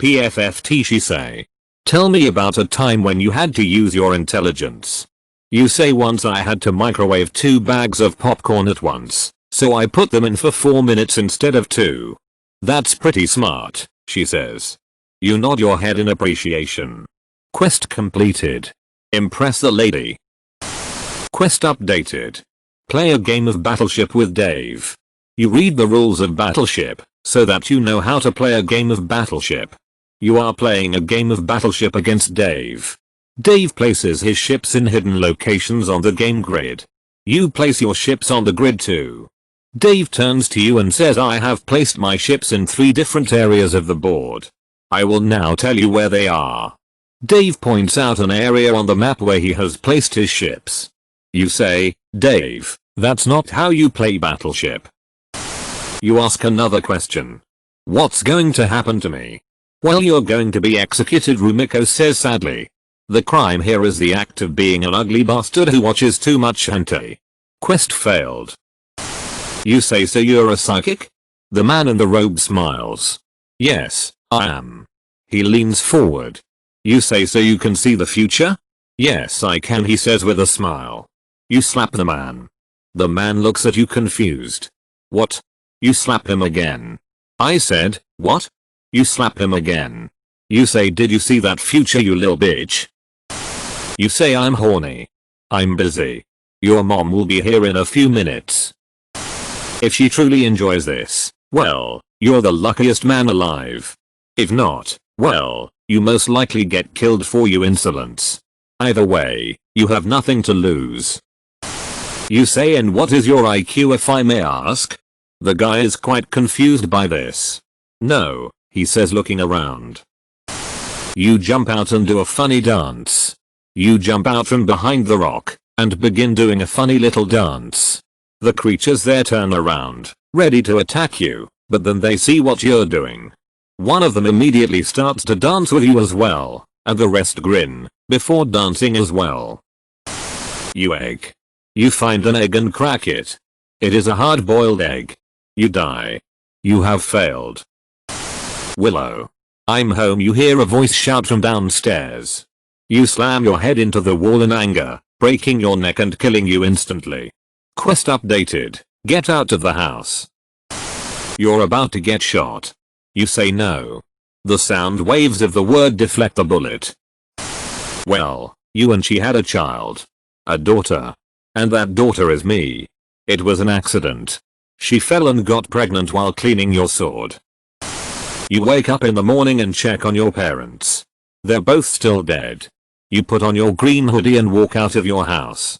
PFFT she say. Tell me about a time when you had to use your intelligence. You say once I had to microwave 2 bags of popcorn at once, so I put them in for 4 minutes instead of 2. That's pretty smart, she says. You nod your head in appreciation. Quest completed. Impress the lady. Quest updated. Play a game of Battleship with Dave. You read the rules of Battleship, so that you know how to play a game of Battleship. You are playing a game of Battleship against Dave. Dave places his ships in hidden locations on the game grid. You place your ships on the grid too. Dave turns to you and says, I have placed my ships in 3 different areas of the board. I will now tell you where they are. Dave points out an area on the map where he has placed his ships. You say, Dave, that's not how you play Battleship. You ask another question. What's going to happen to me? Well, you're going to be executed, Rumiko says sadly. The crime here is the act of being an ugly bastard who watches too much hentai. Quest failed. You say, so you're a psychic? The man in the robe smiles. Yes, I am. He leans forward. You say, so you can see the future? Yes, I can, he says with a smile. You slap the man. The man looks at you confused. What? You slap him again. I said, what? You slap him again. You say, did you see that future, you little bitch? You say, I'm horny. I'm busy. Your mom will be here in a few minutes. If she truly enjoys this, well, you're the luckiest man alive. If not, well, you most likely get killed for your insolence. Either way, you have nothing to lose. You say, and what is your IQ if I may ask? The guy is quite confused by this. No, he says looking around. You jump out and do a funny dance. You jump out from behind the rock and begin doing a funny little dance. The creatures there turn around, ready to attack you, but then they see what you're doing. One of them immediately starts to dance with you as well, and the rest grin, before dancing as well. You egg. You find an egg and crack it. It is a hard-boiled egg. You die. You have failed. Willow. I'm home, you hear a voice shout from downstairs. You slam your head into the wall in anger, breaking your neck and killing you instantly. Quest updated. Get out of the house. You're about to get shot. You say no. The sound waves of the word deflect the bullet. Well, you and she had a child. A daughter. And that daughter is me. It was an accident. She fell and got pregnant while cleaning your sword. You wake up in the morning and check on your parents. They're both still dead. You put on your green hoodie and walk out of your house.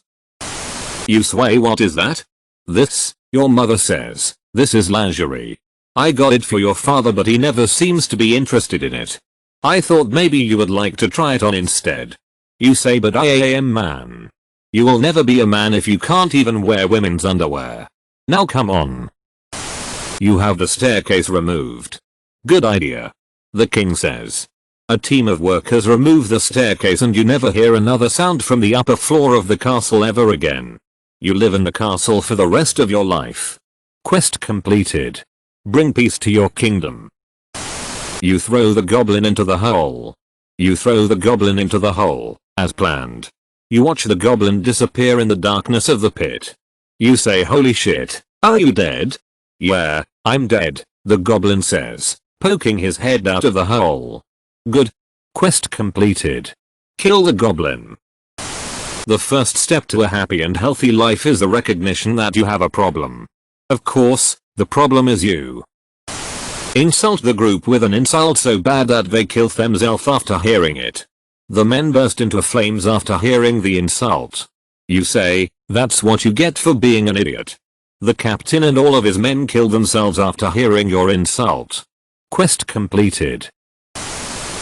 You sway, what is that? This, your mother says, this is lingerie. I got it for your father but he never seems to be interested in it. I thought maybe you would like to try it on instead. You say, but I am man. You will never be a man if you can't even wear women's underwear. Now come on. You have the staircase removed. Good idea. The king says. A team of workers remove the staircase and you never hear another sound from the upper floor of the castle ever again. You live in the castle for the rest of your life. Quest completed. Bring peace to your kingdom. You throw the goblin into the hole. You throw the goblin into the hole, as planned. You watch the goblin disappear in the darkness of the pit. You say, holy shit, are you dead? Yeah, I'm dead, the goblin says, poking his head out of the hole. Good. Quest completed. Kill the goblin. The first step to a happy and healthy life is the recognition that you have a problem. Of course, the problem is you. Insult the group with an insult so bad that they kill themselves after hearing it. The men burst into flames after hearing the insult. You say, that's what you get for being an idiot. The captain and all of his men kill themselves after hearing your insult. Quest completed.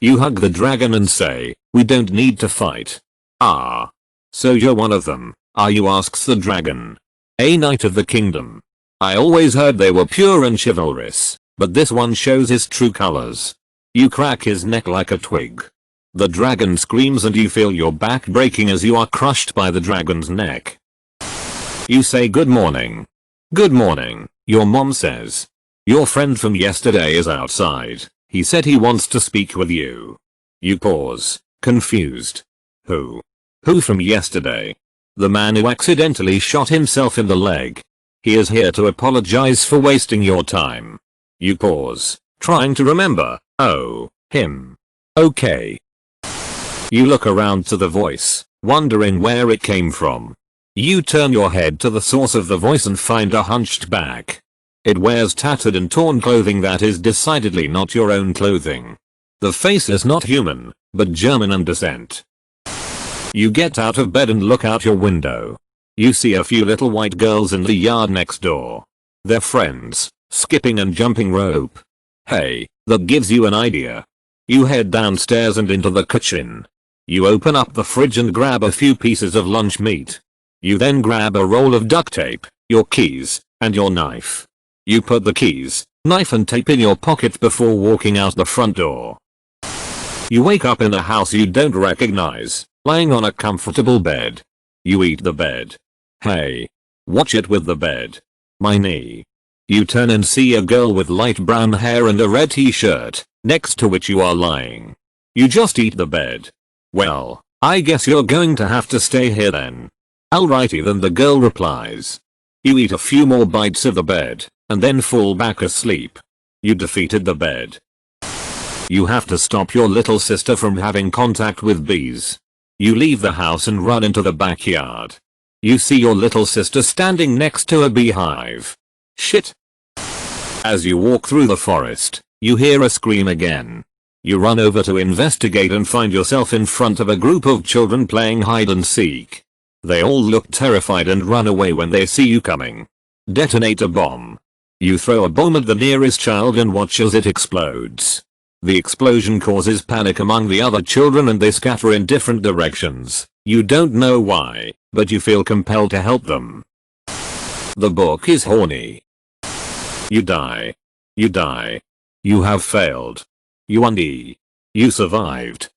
You hug the dragon and say, we don't need to fight. Ah. So you're one of them, are you, asks the dragon. A knight of the kingdom. I always heard they were pure and chivalrous, but this one shows his true colors. You crack his neck like a twig. The dragon screams and you feel your back breaking as you are crushed by the dragon's neck. You say, good morning. Good morning, your mom says. Your friend from yesterday is outside. He said he wants to speak with you. You pause, confused. Who? Who from yesterday? The man who accidentally shot himself in the leg. He is here to apologize for wasting your time. You pause, trying to remember. Oh, him. Okay. You look around to the voice, wondering where it came from. You turn your head to the source of the voice and find a hunched back. It wears tattered and torn clothing that is decidedly not your own clothing. The face is not human, but German in descent. You get out of bed and look out your window. You see a few little white girls in the yard next door. They're friends, skipping and jumping rope. Hey, that gives you an idea. You head downstairs and into the kitchen. You open up the fridge and grab a few pieces of lunch meat. You then grab a roll of duct tape, your keys, and your knife. You put the keys, knife and tape in your pocket before walking out the front door. You wake up in a house you don't recognize, lying on a comfortable bed. You eat the bed. Hey. Watch it with the bed. My knee. You turn and see a girl with light brown hair and a red t-shirt, next to which you are lying. You just eat the bed. Well, I guess you're going to have to stay here then. Alrighty then, the girl replies. You eat a few more bites of the bed, and then fall back asleep. You defeated the bed. You have to stop your little sister from having contact with bees. You leave the house and run into the backyard. You see your little sister standing next to a beehive. Shit. As you walk through the forest, you hear a scream again. You run over to investigate and find yourself in front of a group of children playing hide and seek. They all look terrified and run away when they see you coming. Detonate a bomb. You throw a bomb at the nearest child and watch as it explodes. The explosion causes panic among the other children and they scatter in different directions. You don't know why, but you feel compelled to help them. The book is horny. You die. You die. You have failed. You undo. You survived.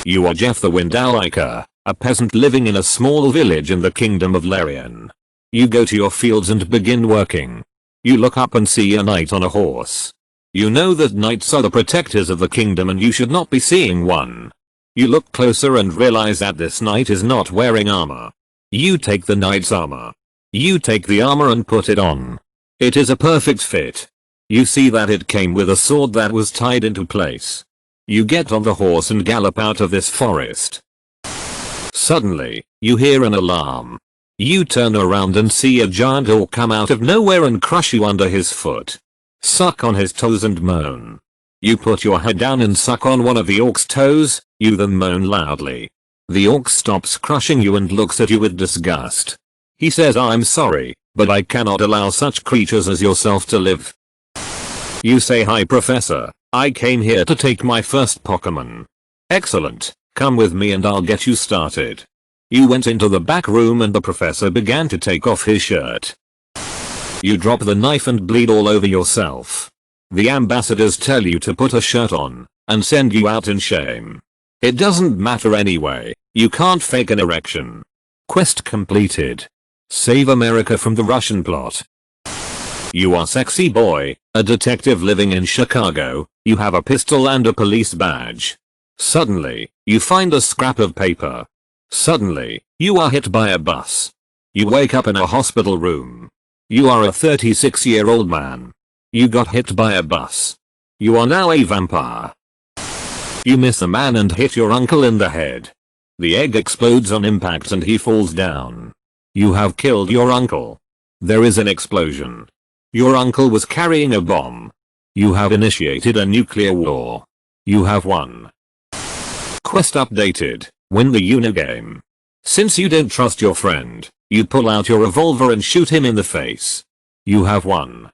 You are Jeff the Windowliker, a peasant living in a small village in the kingdom of Larian. You go to your fields and begin working. You look up and see a knight on a horse. You know that knights are the protectors of the kingdom and you should not be seeing one. You look closer and realize that this knight is not wearing armor. You take the knight's armor. You take the armor and put it on. It is a perfect fit. You see that it came with a sword that was tied into place. You get on the horse and gallop out of this forest. Suddenly, you hear an alarm. You turn around and see a giant orc come out of nowhere and crush you under his foot. Suck on his toes and moan. You put your head down and suck on one of the orc's toes, you then moan loudly. The orc stops crushing you and looks at you with disgust. He says, I'm sorry, but I cannot allow such creatures as yourself to live. You say, hi professor, I came here to take my first Pokemon. Excellent, come with me and I'll get you started. You went into the back room and the professor began to take off his shirt. You drop the knife and bleed all over yourself. The ambassadors tell you to put a shirt on, and send you out in shame. It doesn't matter anyway, you can't fake an erection. Quest completed. Save America from the Russian plot. You are sexy boy, a detective living in Chicago, you have a pistol and a police badge. Suddenly, you find a scrap of paper. Suddenly, you are hit by a bus. You wake up in a hospital room. You are a 36-year-old man. You got hit by a bus. You are now a vampire. You miss a man and hit your uncle in the head. The egg explodes on impact and he falls down. You have killed your uncle. There is an explosion. Your uncle was carrying a bomb. You have initiated a nuclear war. You have won. Quest updated. Win the unigame. Since you don't trust your friend, you pull out your revolver and shoot him in the face. You have won.